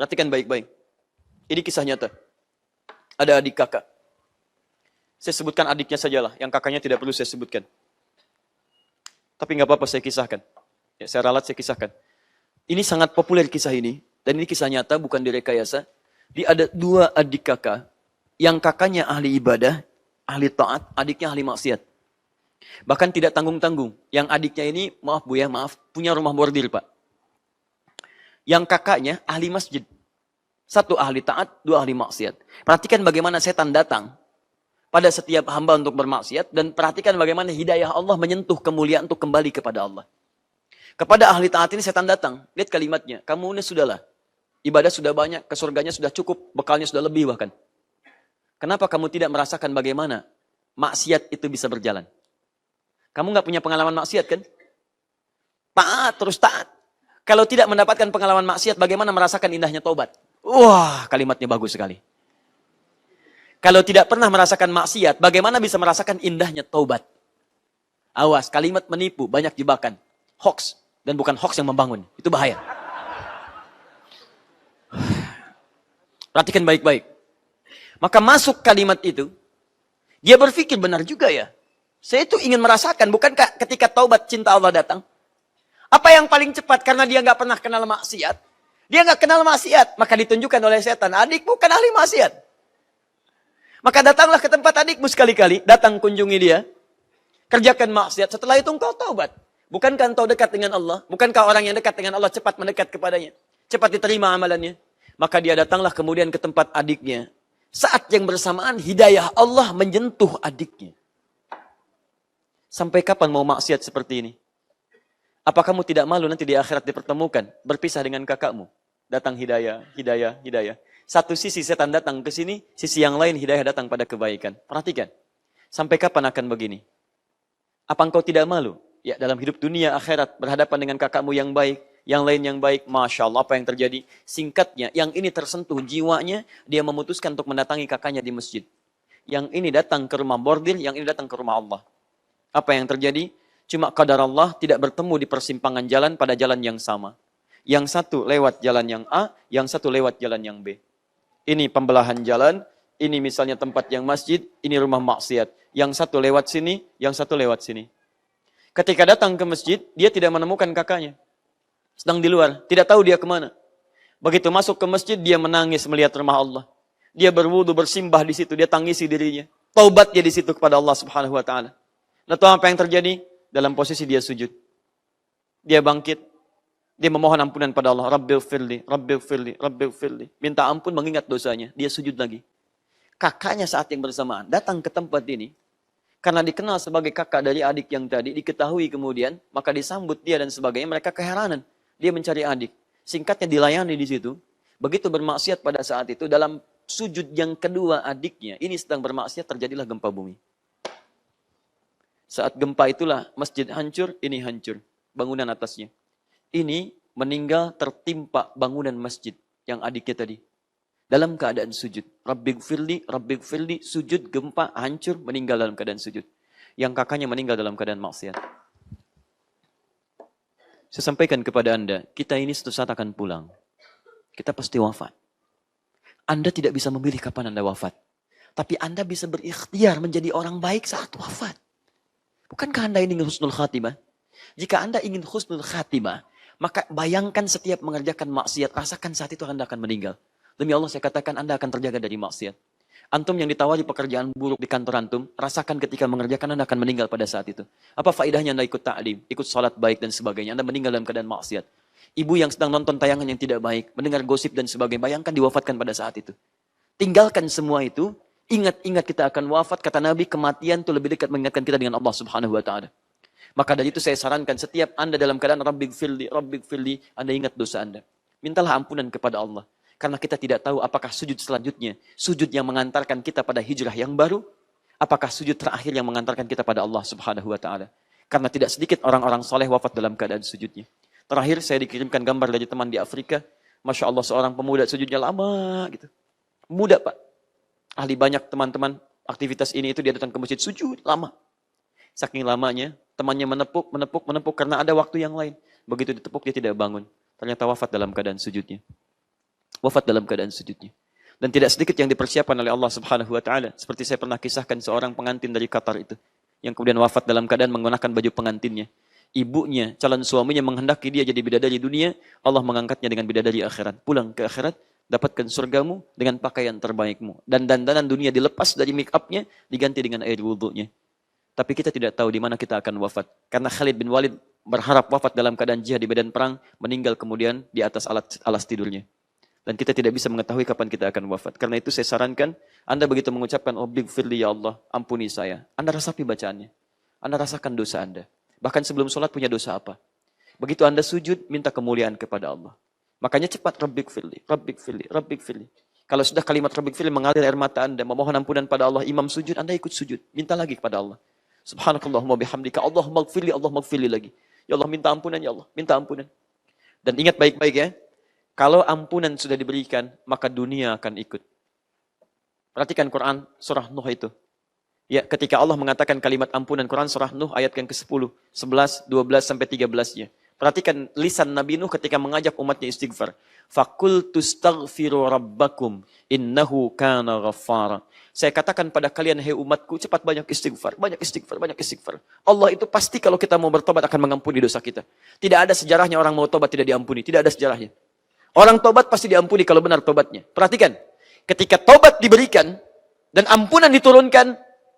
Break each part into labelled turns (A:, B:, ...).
A: Perhatikan baik-baik. Ini kisah nyata. Ada adik kakak. Saya sebutkan adiknya sajalah, yang kakaknya tidak perlu saya sebutkan. Tapi nggak apa-apa saya kisahkan. Ya, saya ralat, saya kisahkan. Ini sangat populer kisah ini, dan ini kisah nyata, bukan direkayasa. Ada dua adik kakak, yang kakaknya ahli ibadah, ahli taat, adiknya ahli maksiat. Bahkan tidak tanggung-tanggung. Yang adiknya ini, maaf Bu ya, maaf, punya rumah bordir Pak. Yang kakaknya ahli masjid. Satu ahli taat, dua ahli maksiat. Perhatikan bagaimana setan datang pada setiap hamba untuk bermaksiat, dan perhatikan bagaimana hidayah Allah menyentuh kemuliaan untuk kembali kepada Allah. Kepada ahli taat ini setan datang, lihat kalimatnya, kamu ini sudahlah, ibadah sudah banyak, ke surganya sudah cukup, bekalnya sudah lebih bahkan. Kenapa kamu tidak merasakan bagaimana maksiat itu bisa berjalan? Kamu nggak punya pengalaman maksiat kan? Taat, terus taat. Kalau tidak mendapatkan pengalaman maksiat, bagaimana merasakan indahnya taubat? Wah, kalimatnya bagus sekali. Kalau tidak pernah merasakan maksiat, bagaimana bisa merasakan indahnya taubat? Awas, kalimat menipu, banyak jebakan. Hoax, dan bukan hoax yang membangun. Itu bahaya. Perhatikan baik-baik. Maka masuk kalimat itu, dia berpikir benar juga ya. Saya itu ingin merasakan, bukankah ketika taubat cinta Allah datang? Apa yang paling cepat karena dia nggak pernah kenal maksiat? Dia nggak kenal maksiat, maka ditunjukkan oleh setan. Adik bukan ahli maksiat. Maka datanglah ke tempat adikmu sekali-kali, datang kunjungi dia, kerjakan maksiat, setelah itu engkau taubat. Bukankah engkau dekat dengan Allah? Bukankah orang yang dekat dengan Allah cepat mendekat kepadanya? Cepat diterima amalannya? Maka dia datanglah kemudian ke tempat adiknya. Saat yang bersamaan hidayah Allah menyentuh adiknya. Sampai kapan mau maksiat seperti ini? Apa kamu tidak malu nanti di akhirat dipertemukan, berpisah dengan kakakmu? Datang hidayah, hidayah, hidayah. Satu sisi setan datang ke sini, sisi yang lain hidayah datang pada kebaikan. Perhatikan. Sampai kapan akan begini? Apa engkau tidak malu? Ya, dalam hidup dunia akhirat berhadapan dengan kakakmu yang baik, yang lain yang baik. Masya Allah, apa yang terjadi? Singkatnya, yang ini tersentuh jiwanya, dia memutuskan untuk mendatangi kakaknya di masjid. Yang ini datang ke rumah bordir, yang ini datang ke rumah Allah. Apa yang terjadi? Cuma qadar Allah tidak bertemu di persimpangan jalan pada jalan yang sama. Yang satu lewat jalan yang A, yang satu lewat jalan yang B. Ini pembelahan jalan, ini misalnya tempat yang masjid, ini rumah maksiat. Yang satu lewat sini, yang satu lewat sini. Ketika datang ke masjid, dia tidak menemukan kakaknya. Sedang di luar, tidak tahu dia kemana. Begitu masuk ke masjid, dia menangis melihat rumah Allah. Dia berwudu, bersimbah di situ, dia tangisi dirinya. Taubat dia di situ kepada Allah Subhanahu wa taala. Nah, tahu apa yang terjadi? Dalam posisi dia sujud. Dia bangkit. Dia memohon ampunan pada Allah. Rabbighfirli, Rabbighfirli, Rabbighfirli. Minta ampun mengingat dosanya. Dia sujud lagi. Kakaknya saat yang bersamaan datang ke tempat ini. Karena dikenal sebagai kakak dari adik yang tadi. Diketahui kemudian. Maka disambut dia dan sebagainya. Mereka keheranan. Dia mencari adik. Singkatnya dilayani di situ. Begitu bermaksiat pada saat itu. Dalam sujud yang kedua adiknya. Ini sedang bermaksiat, terjadilah gempa bumi. Saat gempa itulah masjid hancur. Ini hancur. Bangunan atasnya. Ini meninggal tertimpa bangunan masjid yang adiknya tadi. Dalam keadaan sujud. Rabbighfirli, Rabbighfirli, sujud, gempa, hancur, meninggal dalam keadaan sujud. Yang kakaknya meninggal dalam keadaan maksiat. Saya sampaikan kepada Anda, kita ini suatu saat akan pulang. Kita pasti wafat. Anda tidak bisa memilih kapan Anda wafat. Tapi Anda bisa berikhtiar menjadi orang baik saat wafat. Bukankah Anda ingin husnul khatimah? Jika Anda ingin husnul khatimah, maka bayangkan setiap mengerjakan maksiat, rasakan saat itu Anda akan meninggal. Demi Allah saya katakan Anda akan terjaga dari maksiat. Antum yang ditawari pekerjaan buruk di kantor antum, rasakan ketika mengerjakan Anda akan meninggal pada saat itu. Apa faedahnya Anda ikut ta'lim, ikut salat baik dan sebagainya, Anda meninggal dalam keadaan maksiat. Ibu yang sedang nonton tayangan yang tidak baik, mendengar gosip dan sebagainya, bayangkan diwafatkan pada saat itu. Tinggalkan semua itu, ingat-ingat kita akan wafat, kata Nabi, kematian itu lebih dekat mengingatkan kita dengan Allah Subhanahu wa taala. Maka dari itu saya sarankan setiap Anda dalam keadaan Rabbighfirli, Rabbighfirli, Anda ingat dosa Anda. Mintalah ampunan kepada Allah. Karena kita tidak tahu apakah sujud selanjutnya, sujud yang mengantarkan kita pada hijrah yang baru, apakah sujud terakhir yang mengantarkan kita pada Allah Subhanahu wa taala. Karena tidak sedikit orang-orang soleh wafat dalam keadaan sujudnya. Terakhir saya dikirimkan gambar dari teman di Afrika, Masya Allah seorang pemuda sujudnya lama gitu. Muda Pak. Ahli banyak teman-teman aktivitas ini itu dia datang ke masjid sujud lama. Saking lamanya, temannya menepuk karena ada waktu yang lain. Begitu ditepuk dia tidak bangun. Ternyata wafat dalam keadaan sujudnya. wafat dalam keadaan sujudnya. Dan tidak sedikit yang dipersiapkan oleh Allah Subhanahu wa taala. Seperti saya pernah kisahkan seorang pengantin dari Qatar itu yang kemudian wafat dalam keadaan menggunakan baju pengantinnya. Ibunya, calon suaminya menghendaki dia jadi bidadari dunia, Allah mengangkatnya dengan bidadari akhirat. Pulang ke akhirat, dapatkan surgamu dengan pakaian terbaikmu. Dan dandanan dunia dilepas dari make up-nya, diganti dengan air wudhunya. Tapi kita tidak tahu di mana kita akan wafat. Karena Khalid bin Walid berharap wafat dalam keadaan jihad di medan perang, meninggal kemudian di atas alas tidurnya. Dan kita tidak bisa mengetahui kapan kita akan wafat. Karena itu saya sarankan, Anda begitu mengucapkan, "Oh, bighfirli ya Allah, ampuni saya." Anda rasapi bacaannya. Anda rasakan dosa Anda. Bahkan sebelum sholat punya dosa apa. Begitu Anda sujud, minta kemuliaan kepada Allah. Makanya cepat, "Rabbighfirli, Rabbighfirli, Rabbighfirli." Kalau sudah kalimat Rabbighfirli mengalir air mata Anda, memohon ampunan pada Allah, imam sujud, Anda ikut sujud. Minta lagi kepada Allah. Subhanakallahumma bihamdika, Allahumma gfirli, Allahumma gfirli lagi. Ya Allah, minta ampunan, ya Allah, minta ampunan. Dan ingat baik-baik ya, kalau ampunan sudah diberikan, maka dunia akan ikut. Perhatikan Quran surah Nuh itu. Ya, ketika Allah mengatakan kalimat ampunan, Quran surah Nuh ayat yang ke-10, 11, 12 sampai 13-nya. Perhatikan lisan Nabi Nuh ketika mengajak umatnya istighfar. Faqultu astaghfiru rabbakum innahu kana ghaffara. Saya katakan pada kalian, hai umatku, cepat banyak istighfar, banyak istighfar, banyak istighfar. Allah itu pasti kalau kita mau bertobat akan mengampuni dosa kita. Tidak ada sejarahnya orang mau tobat tidak diampuni, tidak ada sejarahnya. Orang tobat pasti diampuni kalau benar tobatnya. Perhatikan, ketika tobat diberikan dan ampunan diturunkan,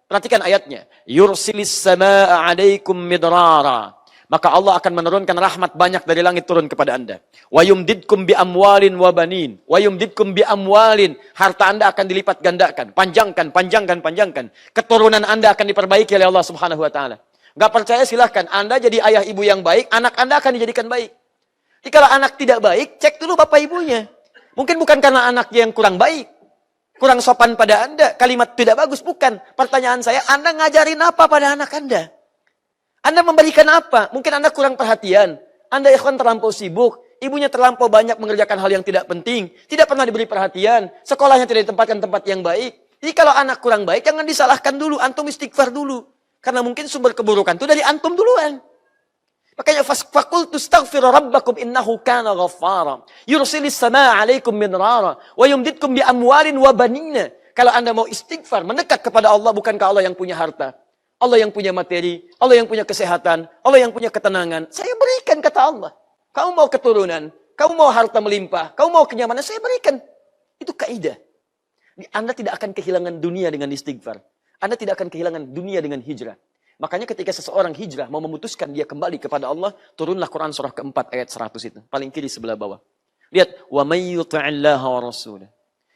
A: perhatikan ayatnya. Yursilis samaa'a 'alaikum midrara. Maka Allah akan menurunkan rahmat banyak dari langit turun kepada Anda. Wa yumdidkum bi amwalin wa banin. Wa yumdidkum bi amwalin. Harta Anda akan dilipat gandakan. Panjangkan, panjangkan, panjangkan. Keturunan Anda akan diperbaiki oleh Allah Subhanahu wa taala. Enggak percaya silahkan. Anda jadi ayah ibu yang baik, anak Anda akan dijadikan baik. Jadi kalau anak tidak baik, cek dulu bapak ibunya. Mungkin bukan karena anaknya yang kurang baik. Kurang sopan pada Anda. Kalimat tidak bagus, bukan. Pertanyaan saya, Anda ngajarin apa pada anak Anda? Anda memberikan apa? Mungkin Anda kurang perhatian. Anda ikhwan terlampau sibuk. Ibunya terlampau banyak mengerjakan hal yang tidak penting. Tidak pernah diberi perhatian. Sekolahnya tidak ditempatkan tempat yang baik. Jadi kalau anak kurang baik, jangan disalahkan dulu. Antum istighfar dulu. Karena mungkin sumber keburukan itu dari antum duluan. Makanya faqultu astaghfiru rabbakum innahu kana ghaffara. Yursilis samaa'a 'alaikum midrara wa yumdidkum bi amwalin wa banina. Kalau Anda mau istighfar, mendekat kepada Allah, bukankah Allah yang punya harta? Allah yang punya materi, Allah yang punya kesehatan, Allah yang punya ketenangan. Saya berikan, kata Allah. Kamu mau keturunan, kamu mau harta melimpah, kamu mau kenyamanan, saya berikan. Itu kaidah. Anda tidak akan kehilangan dunia dengan istighfar. Anda tidak akan kehilangan dunia dengan hijrah. Makanya ketika seseorang hijrah mau memutuskan dia kembali kepada Allah, turunlah Quran surah keempat ayat 100 itu. Paling kiri sebelah bawah. Lihat, wa may yuti'illaha wa rasulah.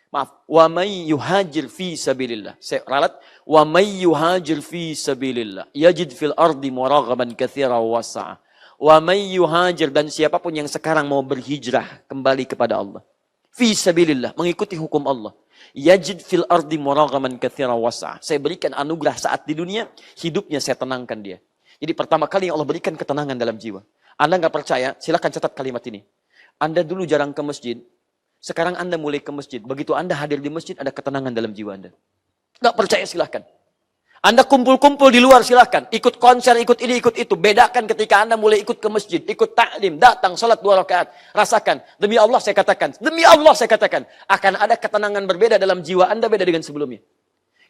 A: Maaf, wa may yuhajir fi sabilillah. Saya ralat, wa may yuhajir fi sabilillah yajid fil ardi muraghaban katsira wa wasa'a. Wa may yuhajir, dan siapapun yang sekarang mau berhijrah kembali kepada Allah. Fi sabilillah, mengikuti hukum Allah. Yajid fil ardi muraghaban katsira wa wasa'a. Saya berikan anugerah saat di dunia, hidupnya saya tenangkan dia. Jadi pertama kali yang Allah berikan ketenangan dalam jiwa. Anda enggak percaya, silakan catat kalimat ini. Anda dulu jarang ke masjid. Sekarang Anda mulai ke masjid. Begitu Anda hadir di masjid, ada ketenangan dalam jiwa Anda. Nggak percaya, silahkan. Anda kumpul-kumpul di luar, silahkan. Ikut konser, ikut ini, ikut itu. Bedakan ketika Anda mulai ikut ke masjid. Ikut ta'lim, datang, salat 2 rakaat. Rasakan. Demi Allah saya katakan. Demi Allah saya katakan. Akan ada ketenangan berbeda dalam jiwa Anda, beda dengan sebelumnya.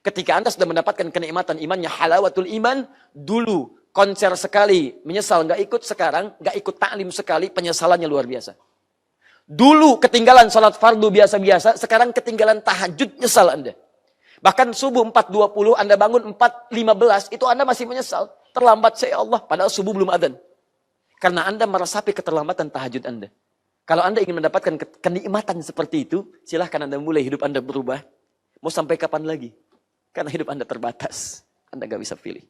A: Ketika Anda sudah mendapatkan kenikmatan imannya, halawatul iman, dulu konser sekali, menyesal nggak ikut, sekarang nggak ikut ta'lim sekali, penyesalannya luar biasa. Dulu ketinggalan salat fardu biasa-biasa, sekarang ketinggalan tahajud, nyesal Anda. Bahkan subuh 4.20, Anda bangun 4.15, itu Anda masih menyesal. Terlambat saya Allah, padahal subuh belum adzan. Karena Anda meresapi keterlambatan tahajud Anda. Kalau Anda ingin mendapatkan kenikmatan seperti itu, silahkan Anda mulai hidup Anda berubah. Mau sampai kapan lagi? Karena hidup Anda terbatas. Anda gak bisa pilih.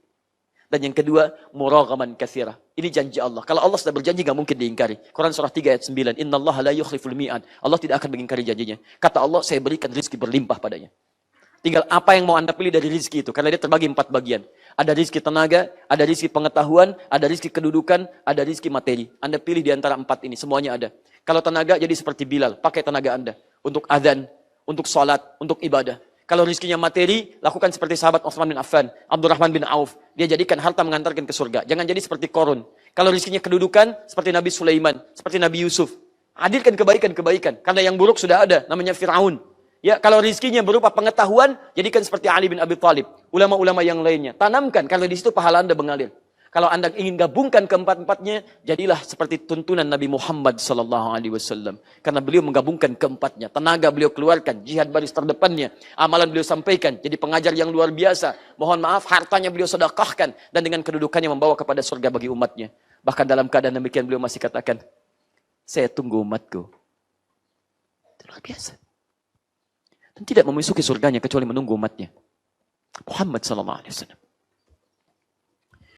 A: Dan yang kedua, muraghaman katsira. Ini janji Allah. Kalau Allah sudah berjanji, gak mungkin diingkari. Quran surah 3 ayat 9. Innallaha la yukhliful mi'ad. Allah tidak akan mengingkari janjinya. Kata Allah, saya berikan rizki berlimpah padanya. Tinggal apa yang mau Anda pilih dari rizki itu. Karena dia terbagi 4 bagian. Ada rizki tenaga, ada rizki pengetahuan, ada rizki kedudukan, ada rizki materi. Anda pilih di antara 4 ini. Semuanya ada. Kalau tenaga, jadi seperti Bilal. Pakai tenaga Anda. Untuk adzan, untuk sholat, untuk ibadah. Kalau rizkinya materi, lakukan seperti sahabat Utsman bin Affan, Abdurrahman bin Auf. Dia jadikan harta mengantarkan ke surga. Jangan jadi seperti Korun. Kalau rizkinya kedudukan, seperti Nabi Sulaiman, seperti Nabi Yusuf. Hadirkan kebaikan-kebaikan. Karena yang buruk sudah ada, namanya Fir'aun. Ya, kalau rizkinya berupa pengetahuan, jadikan seperti Ali bin Abi Thalib. Ulama-ulama yang lainnya. Tanamkan, kalau di situ pahala Anda mengalir. Kalau Anda ingin gabungkan keempat-empatnya, jadilah seperti tuntunan Nabi Muhammad SAW. Karena beliau menggabungkan keempatnya. Tenaga beliau keluarkan, jihad baris terdepannya. Amalan beliau sampaikan, jadi pengajar yang luar biasa. Mohon maaf, hartanya beliau sedekahkan. Dan dengan kedudukannya membawa kepada surga bagi umatnya. Bahkan dalam keadaan demikian beliau masih katakan, saya tunggu umatku. Itu luar biasa. Dan tidak memasuki surganya kecuali menunggu umatnya. Muhammad SAW.